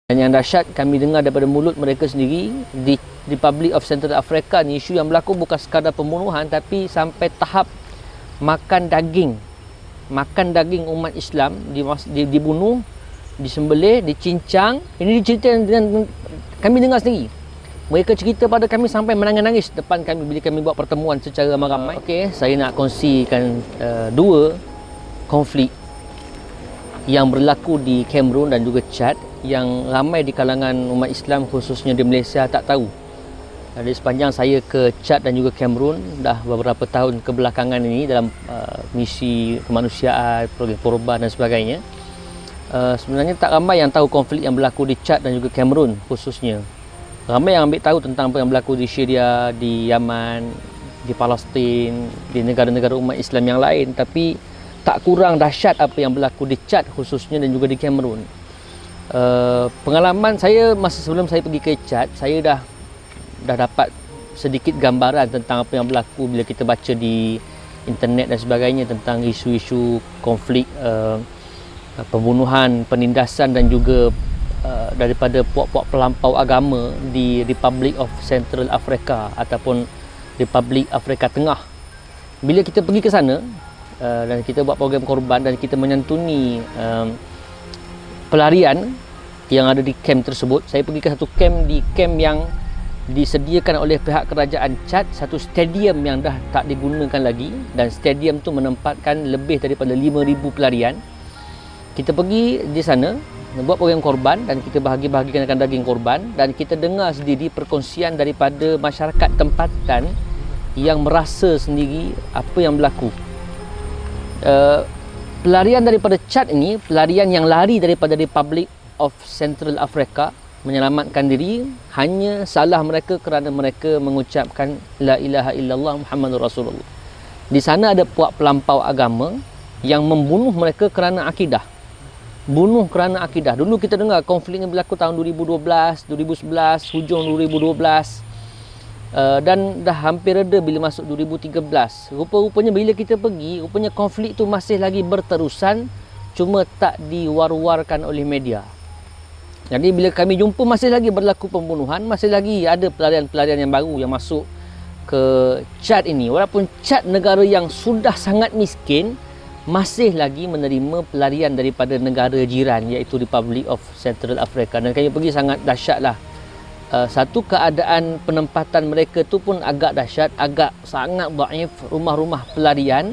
Dan yang dahsyat, kami dengar daripada mulut mereka sendiri, di Republic of Central Africa ni, isu yang berlaku bukan sekadar pembunuhan, tapi sampai tahap makan daging umat Islam, dibunuh, disembelih, dicincang. Ini diceritakan dengan kami dengar sendiri. Mereka cerita pada kami sampai menangis-nangis depan kami bila kami buat pertemuan secara ramai-ramai. Okey, saya nak kongsikan dua konflik yang berlaku di Cameroon dan juga Chad yang ramai di kalangan umat Islam khususnya di Malaysia tak tahu. Jadi sepanjang saya ke Chad dan juga Cameroon dah beberapa tahun kebelakangan ini dalam misi kemanusiaan, program korban dan sebagainya, sebenarnya tak ramai yang tahu konflik yang berlaku di Chad dan juga Cameroon khususnya. Ramai yang ambil tahu tentang apa yang berlaku di Syria, di Yaman, di Palestin, di negara-negara umat Islam yang lain, tapi tak kurang dahsyat apa yang berlaku di Chad khususnya dan juga di Cameroon. Pengalaman saya masa sebelum saya pergi ke Chad, saya dah dapat sedikit gambaran tentang apa yang berlaku bila kita baca di internet dan sebagainya tentang isu-isu konflik, pembunuhan, penindasan dan juga daripada puak-puak pelampau agama di Republic of Central Africa ataupun Republik Afrika Tengah. Bila kita pergi ke sana dan kita buat program korban dan kita menyantuni pelarian yang ada di kamp tersebut, saya pergi ke satu kamp yang disediakan oleh pihak kerajaan Chad, satu stadium yang dah tak digunakan lagi, dan stadium tu menempatkan lebih daripada 5,000 pelarian. Kita pergi di sana buat program korban dan kita bahagikan daging korban, dan kita dengar sendiri perkongsian daripada masyarakat tempatan yang merasa sendiri apa yang berlaku. Pelarian daripada Chad ini, pelarian yang lari daripada Republic of Central Africa, menyelamatkan diri, hanya salah mereka kerana mereka mengucapkan la ilaha illallah Muhammadur Rasulullah. Di sana ada puak pelampau agama yang membunuh mereka kerana akidah. Bunuh kerana akidah. Dulu kita dengar konflik ini berlaku tahun 2012, 2011, hujung 2012, dan dah hampir reda bila masuk 2013. Rupa-rupanya bila kita pergi, rupanya konflik tu masih lagi berterusan, cuma tak diwar-warkan oleh media. Jadi bila kami jumpa masih lagi berlaku pembunuhan, masih lagi ada pelarian-pelarian yang baru yang masuk ke Chad ini. Walaupun Chad negara yang sudah sangat miskin, masih lagi menerima pelarian daripada negara jiran iaitu Republic of Central Africa. Dan kami pergi sangat dahsyat lah. Satu, keadaan penempatan mereka tu pun agak dahsyat, agak sangat dhaif, rumah-rumah pelarian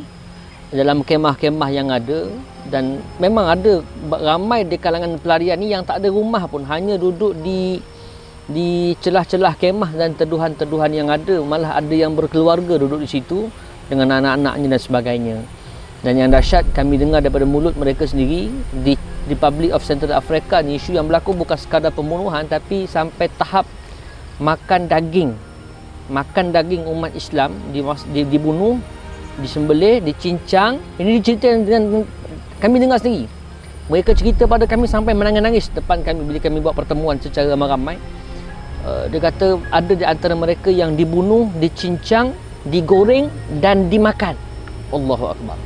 dalam kemah-kemah yang ada, dan memang ada ramai di kalangan pelarian ni yang tak ada rumah pun, hanya duduk di celah-celah kemah dan teduhan-teduhan yang ada. Malah ada yang berkeluarga duduk di situ dengan anak-anaknya dan sebagainya. Dan yang dahsyat, kami dengar daripada mulut mereka sendiri, di Republic of Central Africa ni, isu yang berlaku bukan sekadar pembunuhan, tapi sampai tahap makan daging umat Islam, dibunuh, disembelih, dicincang. Ini diceritakan dengan kami dengar sendiri. Mereka cerita pada kami sampai menangis-nangis depan kami bila kami buat pertemuan secara ramai-ramai. Dia kata ada di antara mereka yang dibunuh, dicincang, digoreng dan dimakan. Allahu Akbar.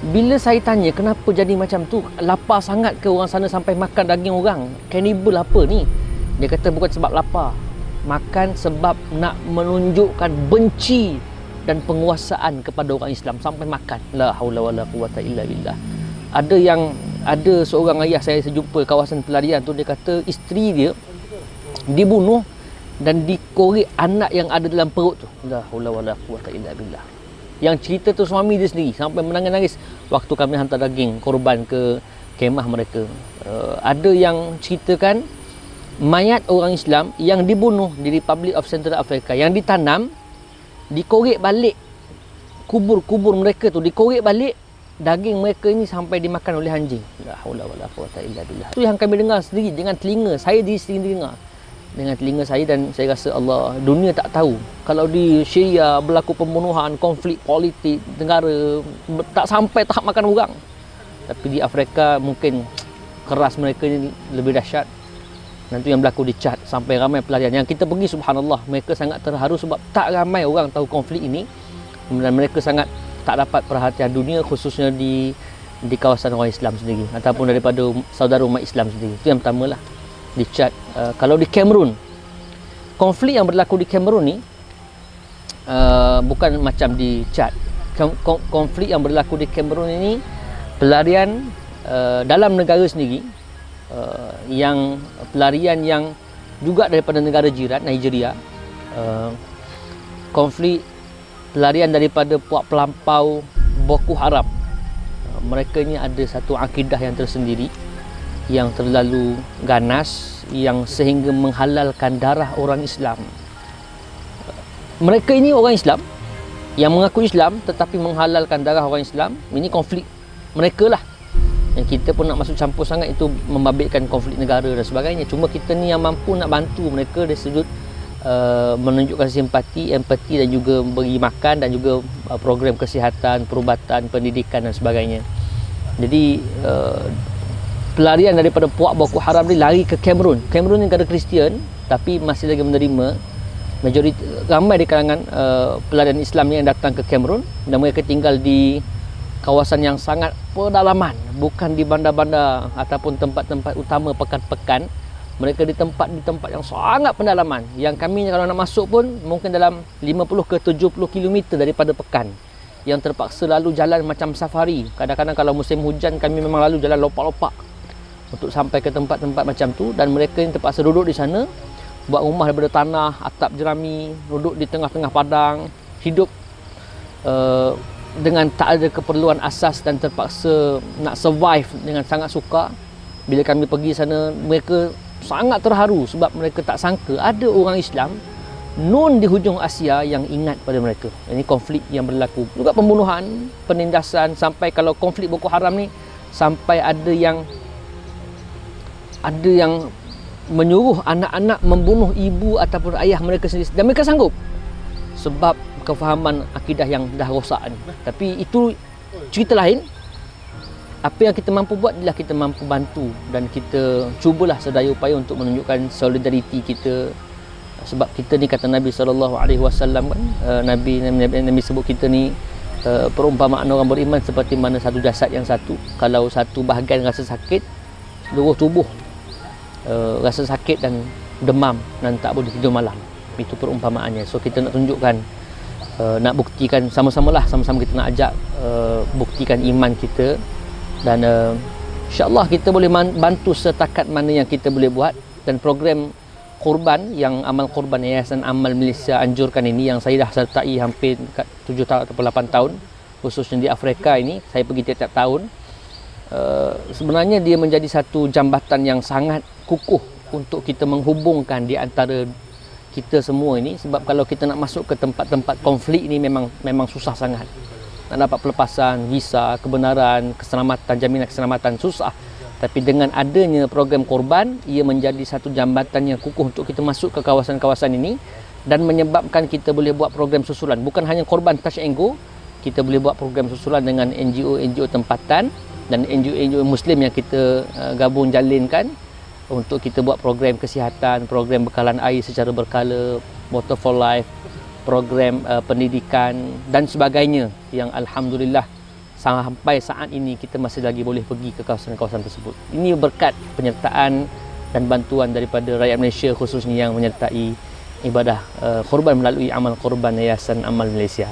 Bila saya tanya kenapa jadi macam tu, lapar sangat ke orang sana sampai makan daging orang? Cannibal apa ni? Dia kata bukan sebab lapar, makan sebab nak menunjukkan benci dan penguasaan kepada orang Islam, sampai makan. La haula wala quwata illa billah. Ada seorang ayah saya jumpa kawasan pelarian tu, dia kata isteri dia dibunuh dan dikorek anak yang ada dalam perut tu. La haula wala quwata illa billah. Yang cerita tu suami dia sendiri, sampai menangis-nangis waktu kami hantar daging korban ke kemah mereka. Ada yang ceritakan mayat orang Islam yang dibunuh di Republic of Central Africa, yang ditanam, dikorek balik, kubur mereka tu dikorek balik, daging mereka ini sampai dimakan oleh anjing. La haula wala quwata illa billah. Itu yang kami dengar sendiri dengan telinga saya, sendiri dengar dengan telinga saya, dan saya rasa Allah, dunia tak tahu kalau di Syria berlaku pembunuhan, konflik politik negara, tak sampai tahap makan orang, tapi di Afrika mungkin keras mereka ni lebih dahsyat. Nanti yang berlaku di Chad, sampai ramai pelarian yang kita pergi, subhanallah, mereka sangat terharu sebab tak ramai orang tahu konflik ini, dan mereka sangat tak dapat perhatian dunia, khususnya di kawasan orang Islam sendiri ataupun daripada saudara umat Islam sendiri. Itu yang pertama lah. di Chad. Kalau di Cameroon, konflik yang berlaku di Cameroon ni bukan macam di Chad. Konflik yang berlaku di Cameroon ini pelarian dalam negara sendiri, yang pelarian yang juga daripada negara jiran Nigeria, konflik pelarian daripada puak pelampau Boko Haram. Mereka ni ada satu akidah yang tersendiri, yang terlalu ganas, yang sehingga menghalalkan darah orang Islam. Mereka ini orang Islam yang mengaku Islam tetapi menghalalkan darah orang Islam. Ini konflik mereka lah. Yang kita pun nak masuk campur sangat, itu membabitkan konflik negara dan sebagainya. Cuma kita ni yang mampu nak bantu mereka dari sudut menunjukkan simpati, empati dan juga beri makan dan juga program kesihatan, perubatan, pendidikan dan sebagainya. Jadi pelarian daripada puak Boko Haram ni lari ke Cameroon. Cameroon ni negara Kristian tapi masih lagi menerima majoriti, ramai di kalangan pelarian Islam yang datang ke Cameroon, dan mereka tinggal di kawasan yang sangat pedalaman, bukan di bandar-bandar ataupun tempat-tempat utama pekan-pekan. Mereka di tempat yang sangat pendalaman, yang kami kalau nak masuk pun mungkin dalam 50 ke 70 km daripada pekan, yang terpaksa lalu jalan macam safari. Kadang-kadang kalau musim hujan kami memang lalu jalan lopak-lopak untuk sampai ke tempat-tempat macam tu, dan mereka yang terpaksa duduk di sana, buat rumah daripada tanah, atap jerami, duduk di tengah-tengah padang, hidup dengan tak ada keperluan asas dan terpaksa nak survive dengan sangat sukar. Bila kami pergi sana, mereka sangat terharu sebab mereka tak sangka ada orang Islam non di hujung Asia yang ingat pada mereka. Ini konflik yang berlaku, juga pembunuhan, penindasan, sampai kalau konflik Boko Haram ni sampai ada yang menyuruh anak-anak membunuh ibu ataupun ayah mereka sendiri, dan mereka sanggup sebab kefahaman akidah yang dah rosak ni. Tapi itu cerita lain. Apa yang kita mampu buat adalah kita mampu bantu, dan kita cubalah sedaya upaya untuk menunjukkan solidariti kita. Sebab kita ni, kata Nabi SAW kan, Nabi sebut kita ni perumpamaan orang beriman seperti mana satu jasad yang satu. Kalau satu bahagian rasa sakit, seluruh tubuh rasa sakit dan demam dan tak boleh tidur malam. Itu perumpamaannya. So kita nak tunjukkan, nak buktikan sama-samalah, sama-sama kita nak ajak buktikan iman kita. Dan insyaAllah kita boleh bantu setakat mana yang kita boleh buat. Dan program korban yang Amal Korban Yayasan Amal Malaysia anjurkan ini, yang saya dah sertai hampir 7 tahun atau 8 tahun, khususnya di Afrika ini, saya pergi tiap-tiap tahun. Sebenarnya dia menjadi satu jambatan yang sangat kukuh untuk kita menghubungkan di antara kita semua ini. Sebab kalau kita nak masuk ke tempat-tempat konflik ini memang susah sangat. Nak dapat pelepasan, visa, kebenaran, keselamatan, jaminan keselamatan susah. Tapi dengan adanya program korban, ia menjadi satu jambatan yang kukuh untuk kita masuk ke kawasan-kawasan ini, dan menyebabkan kita boleh buat program susulan. Bukan hanya korban touch and go, kita boleh buat program susulan dengan NGO tempatan dan NGO Muslim yang kita gabung jalinkan untuk kita buat program kesihatan, program bekalan air secara berkala, Water for Life, program pendidikan dan sebagainya, yang alhamdulillah sampai saat ini kita masih lagi boleh pergi ke kawasan-kawasan tersebut. Ini berkat penyertaan dan bantuan daripada rakyat Malaysia, khususnya yang menyertai ibadah korban melalui Amal Korban Yayasan Amal Malaysia.